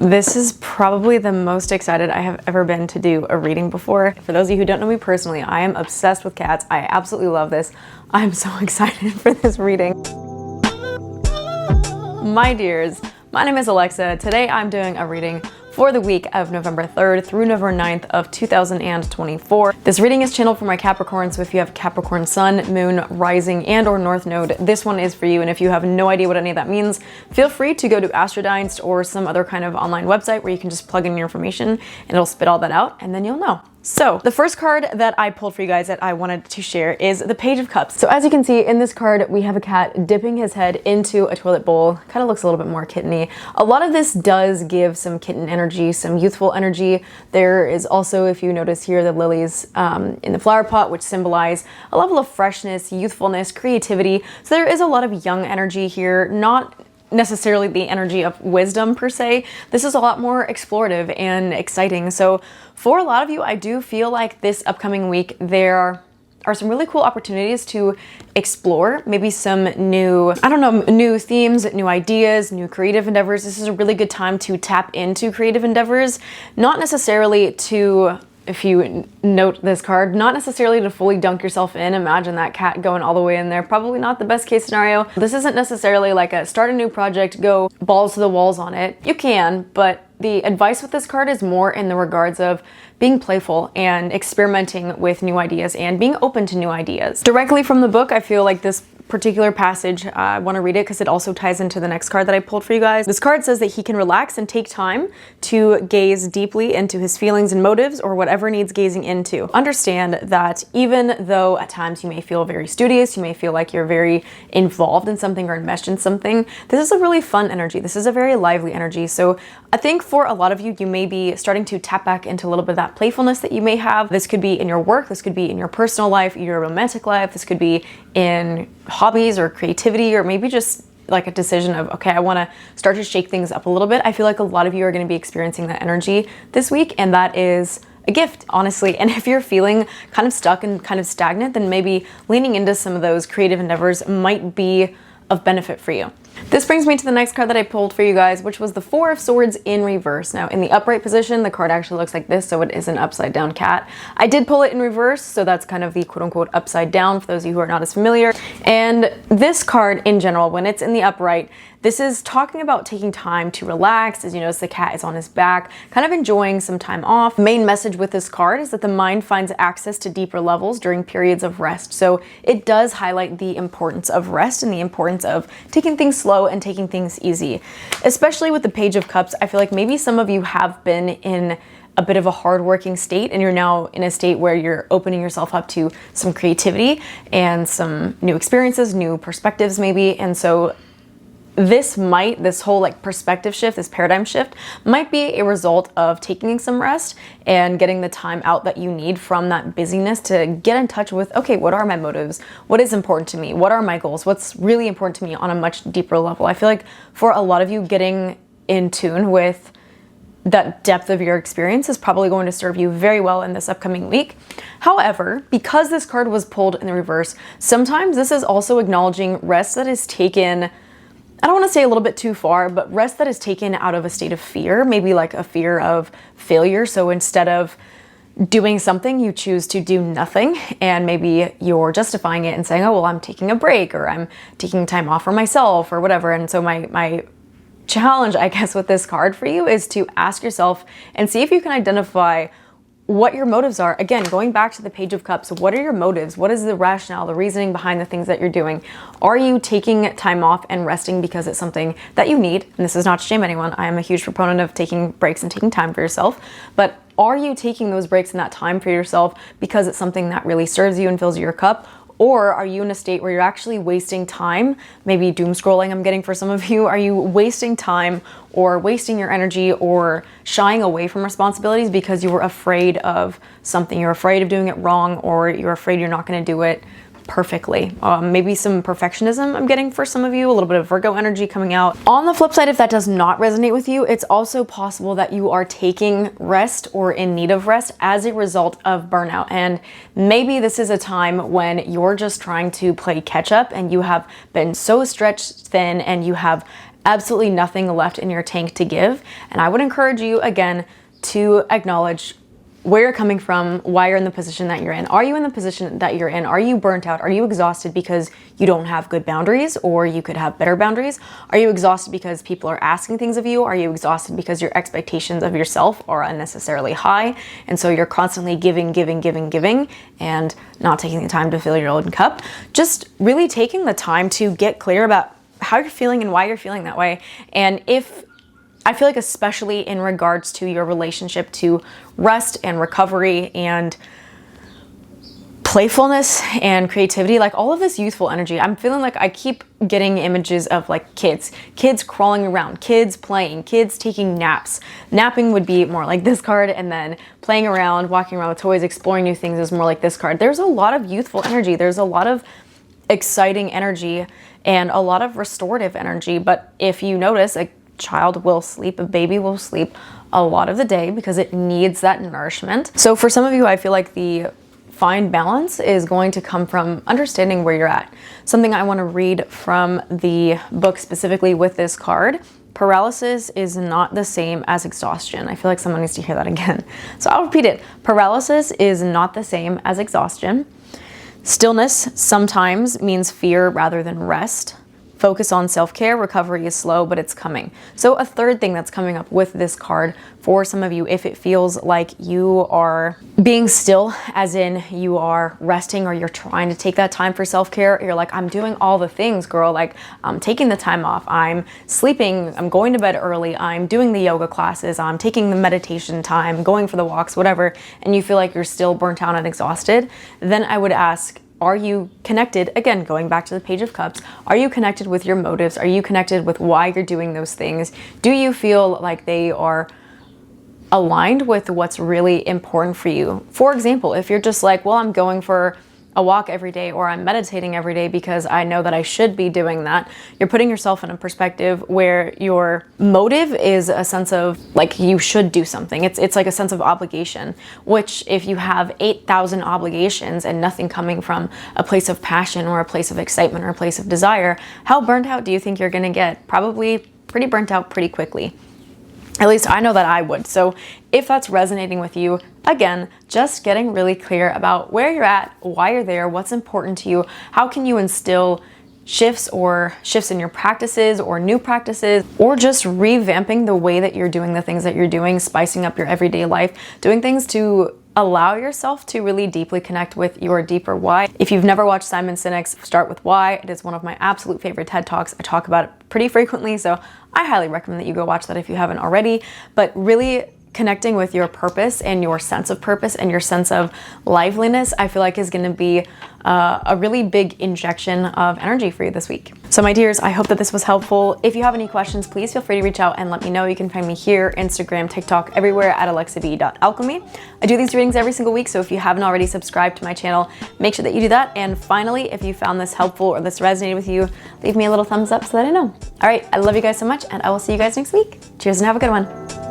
This is probably the most excited I have ever been to do a reading before. For those of you who don't know me personally, I am obsessed with cats. I absolutely love this. I'm so excited for this reading. My dears, my name is Alexa. Today I'm doing a reading for the week of November 3rd through November 9th of 2024. This reading is channeled for my Capricorn, so if you have Capricorn Sun, Moon, Rising, and or North Node, this one is for you. And if you have no idea what any of that means, feel free to go to Astrodyne or some other kind of online website where you can just plug in your information and it'll spit all that out and then you'll know. So the first card that I pulled for you guys that I wanted to share is the Page of Cups. So as you can see in this card, we have a cat dipping his head into a toilet bowl. Kind of looks a little bit more kitteny. A lot of this does give some kitten energy, some youthful energy. There is also, if you notice here, the lilies in the flower pot, which symbolize a level of freshness, youthfulness, creativity. So there is a lot of young energy here, not necessarily the energy of wisdom per se. This is a lot more explorative and exciting. So for a lot of you, I do feel like this upcoming week there are some really cool opportunities to explore maybe some new, new themes, new ideas, new creative endeavors. This is a really good time to tap into creative endeavors, not necessarily to, if you note this card, not necessarily to fully dunk yourself in. Imagine that cat going all the way in there. Probably not the best case scenario. This isn't necessarily like a start a new project, go balls to the walls on it. You can, but the advice with this card is more in the regards of being playful and experimenting with new ideas and being open to new ideas. Directly from the book, I feel like this particular passage, I want to read it because it also ties into the next card that I pulled for you guys. This card says that he can relax and take time to gaze deeply into his feelings and motives or whatever needs gazing into. Understand that even though at times you may feel very studious, you may feel like you're very involved in something or enmeshed in something, this is a really fun energy. This is a very lively energy. So I think for a lot of you, you may be starting to tap back into a little bit of that playfulness that you may have. This could be in your work, this could be in your personal life, your romantic life, this could be in hobbies or creativity, or maybe just like a decision of, okay, I want to start to shake things up a little bit. I feel like a lot of you are going to be experiencing that energy this week, and that is a gift, honestly. And if you're feeling kind of stuck and kind of stagnant, then maybe leaning into some of those creative endeavors might be of benefit for you. This brings me to the next card that I pulled for you guys, which was the Four of Swords in reverse. Now, in the upright position, the card actually looks like this, so it is an upside down cat. I did pull it in reverse, so that's kind of the quote-unquote upside down for those of you who are not as familiar. And this card in general, when it's in the upright, this is talking about taking time to relax. As you notice, the cat is on his back, kind of enjoying some time off. The main message with this card is that the mind finds access to deeper levels during periods of rest. So it does highlight the importance of rest and the importance of taking things slow and taking things easy. Especially with the Page of Cups, I feel like maybe some of you have been in a bit of a hard-working state and you're now in a state where you're opening yourself up to some creativity and some new experiences, new perspectives maybe. And so this whole like perspective shift, this paradigm shift might be a result of taking some rest and getting the time out that you need from that busyness to get in touch with, okay, what are my motives? What is important to me? What are my goals? What's really important to me on a much deeper level? I feel like for a lot of you, getting in tune with that depth of your experience is probably going to serve you very well in this upcoming week. However, because this card was pulled in the reverse, sometimes this is also acknowledging rest that is taken, I don't want to say a little bit too far, but rest that is taken out of a state of fear, maybe like a fear of failure. So instead of doing something, you choose to do nothing, and maybe you're justifying it and saying, oh, well, I'm taking a break, or I'm taking time off for myself, or whatever. And so my challenge, I guess, with this card for you is to ask yourself and see if you can identify what your motives are. Again, going back to the Page of Cups, what are your motives? What is the rationale, the reasoning behind the things that you're doing? Are you taking time off and resting because it's something that you need? And this is not to shame anyone. I am a huge proponent of taking breaks and taking time for yourself. But are you taking those breaks and that time for yourself because it's something that really serves you and fills your cup? Or are you in a state where you're actually wasting time, maybe doom scrolling I'm getting for some of you? Are you wasting time or wasting your energy or shying away from responsibilities because you were afraid of something? You're afraid of doing it wrong, or you're afraid you're not going to do it perfectly. Maybe some perfectionism I'm getting for some of you, a little bit of Virgo energy coming out. On the flip side, if that does not resonate with you, it's also possible that you are taking rest or in need of rest as a result of burnout. And maybe this is a time when you're just trying to play catch up and you have been so stretched thin and you have absolutely nothing left in your tank to give. And I would encourage you, again, to acknowledge where you're coming from, why you're in the position that you're in. Are you in the position that you're in? Are you burnt out? Are you exhausted because you don't have good boundaries, or you could have better boundaries? Are you exhausted because people are asking things of you? Are you exhausted because your expectations of yourself are unnecessarily high, and so you're constantly giving, and not taking the time to fill your own cup? Just really taking the time to get clear about how you're feeling and why you're feeling that way. And I feel like especially in regards to your relationship to rest and recovery and playfulness and creativity, like all of this youthful energy, I'm feeling like I keep getting images of like kids crawling around, kids playing, kids taking naps. Napping would be more like this card, and then playing around, walking around with toys, exploring new things is more like this card. There's a lot of youthful energy. There's a lot of exciting energy and a lot of restorative energy. But if you notice, a child will sleep, a baby will sleep a lot of the day because it needs that nourishment. So for some of you, I feel like the fine balance is going to come from understanding where you're at. Something I want to read from the book specifically with this card: paralysis is not the same as exhaustion. I feel like someone needs to hear that again. So I'll repeat it. Paralysis is not the same as exhaustion. Stillness sometimes means fear rather than rest. Focus on self-care. Recovery is slow, but it's coming. So a third thing that's coming up with this card for some of you, if it feels like you are being still, as in you are resting or you're trying to take that time for self-care, you're like, I'm doing all the things, girl. Like, I'm taking the time off, I'm sleeping, I'm going to bed early, I'm doing the yoga classes, I'm taking the meditation time, going for the walks, whatever, and you feel like you're still burnt out and exhausted, then I would ask, are you connected? Again, going back to the Page of Cups, are you connected with your motives? Are you connected with why you're doing those things? Do you feel like they are aligned with what's really important for you? For example, if you're just like, well, I'm going for a walk every day, or I'm meditating every day because I know that I should be doing that, you're putting yourself in a perspective where your motive is a sense of like you should do something. It's like a sense of obligation, which if you have 8,000 obligations and nothing coming from a place of passion or a place of excitement or a place of desire, how burnt out do you think you're gonna get? Probably pretty burnt out pretty quickly. At least I know that I would. So if that's resonating with you, again, just getting really clear about where you're at, why you're there, what's important to you, how can you instill shifts in your practices or new practices, or just revamping the way that you're doing the things that you're doing, spicing up your everyday life, doing things to allow yourself to really deeply connect with your deeper why. If you've never watched Simon Sinek's Start With Why, it is one of my absolute favorite TED Talks. I talk about it pretty frequently, so I highly recommend that you go watch that if you haven't already. But really connecting with your purpose and your sense of purpose and your sense of liveliness, I feel like is going to be a really big injection of energy for you this week. So my dears, I hope that this was helpful. If you have any questions, please feel free to reach out and let me know. You can find me here, Instagram, TikTok, everywhere at alexab.alchemy. I do these readings every single week, so if you haven't already subscribed to my channel, make sure that you do that. And finally, if you found this helpful or this resonated with you, leave me a little thumbs up so that I know. All right, I love you guys so much, and I will see you guys next week. Cheers and have a good one.